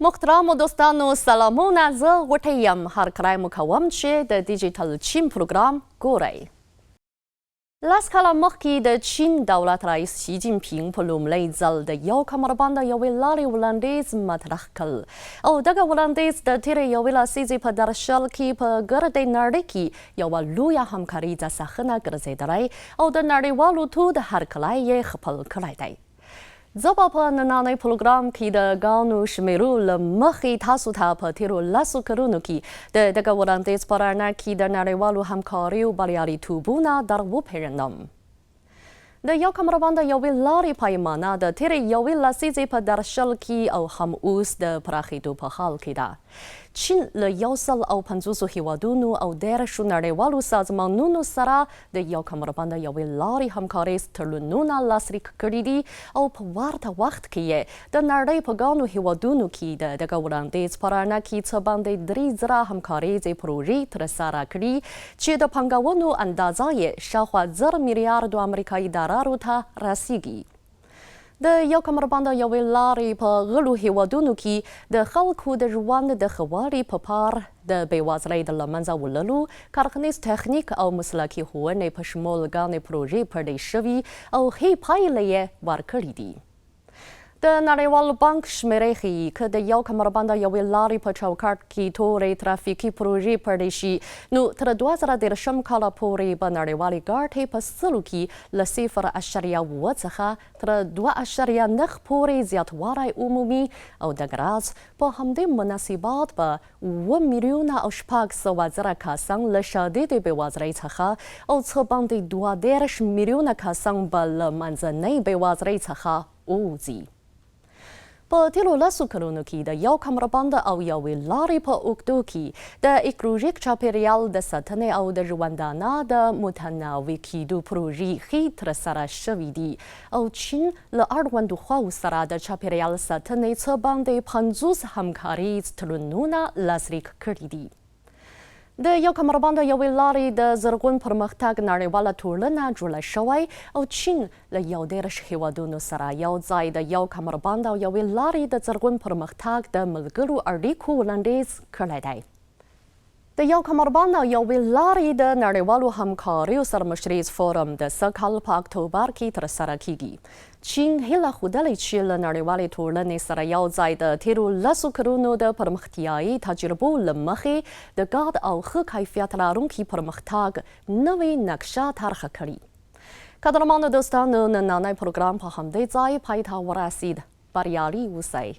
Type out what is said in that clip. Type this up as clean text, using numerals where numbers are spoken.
محترم دوستانو سلامونه زه غوټۍ یم هرکلی مو کوم چې د ډیجیټل چین پروګرام ګورئ. لس کاله مخکې د چین دولت رئیس شي جین پينګ په لومړي ځل د یو کمربند یوې لارې وړاندیز مطرح کړ او دغه وړاندیز د تېرې یوې لسیزې په درشل کې په ګردې نړۍ کې یوه لویه همکاريزه صحنه ګرځېدلې او د نړیوالو تو د هرکلی یې خپل کړی دی. زه به په نننۍ پروګرام کې د ګاونو شمیرو له مخې تاسو ته په تېرو لسو کلونو کې د دغه وړاندیز په رڼا کې د نړیوالو همکاریو بریالیتوبونه در وپېژنم. د یو کمربند یوې لارې پیمانه د تېرې یوې لسیزې په درشل کې او هم اوس د پراخېدو په حال کې ده. چین له 150 هیوادونو او 10 نړیوالو سازمانونو سره د یو کمربند یوې لارې همکاریز تړونونه لاسلیک کړي دي او په ورته وخت کې یې د نړۍ په ګڼو هیوادونو کې د دغه وړاندیز په رڼا کې څه باندې 3,000 همکاریزې پروژې ترسره کړي چې د پانګونو اندازه یې شاوخوا 1000 میلیارډو امریکایي ډالرو ته رسیږي. د یو کمربند یوې لارې په غړو هیوادونو کې د خلکو د ژوند د ښه والي په پار د بېوزلۍ د له منځه وړلو کارخانیز تخنیک او مسلکي ښوونې په شمول ګڼې پروژې پیل شوي او ښې پایلې یې ورکړي دي. د نړیوال بانک شمیرې ښیي که د یو کمربند یوې لارې په چوکاټ کې تورې ترافیکي پروژې پیل شي نو تر 2030 کاله پورې به نړیوالې ګټې په سلو کې له 0.7 څخه تر 2.9 پورې زیاتوالی عمومي او دغه راز په همدې مناسبات به 7 میلیونه او 600,000 کسان له شدیدې بېوزلۍ څخه او څه باندې 32 میلیونه کسان به له منځنۍ بېوزلۍ څخه ووځي. په تېرو لسو کلونو کې د یو کمربند او یوې لارې په اوږدو کې د ایکولوژیک چاپیریال د ساتنې او د ژوندانه د متنوع کېدو پروژې ښې ترسره شوي دي او چین له اړوندو خواو سره د چاپیریال ساتنې څه باندې 50 همکاریز تړونونه لاسلیک کړي دي. د یو کمربند یوې لارې د زرغون پرمختګ نړیواله ټولنه جوړه شوی او چین له 11 هیوادونو سره یو ځای د یو کمربند او یوې لارې د زرغون پرمختګ د ملګرو اړیکو وړاندیز کړی دی. د یو کمربند او یوې لارې د نړیوالو همکاریو سرمشریز فورم د سږ کال په اکتوبر کې ترسره کیږي. چین هیله ښودلې چې له نړیوالې ټولنې سره یو ځای د تېرو لسو کلونو د پرمختیایي تجربو له مخې د ګډ او ښه کیفیت لرونکي پرمختګ نوې نقشه طرحه کړي. قدرمنو دوستانو نننی پروګرام په همدې ځای پای ته ورسید. بریالي اوسئ.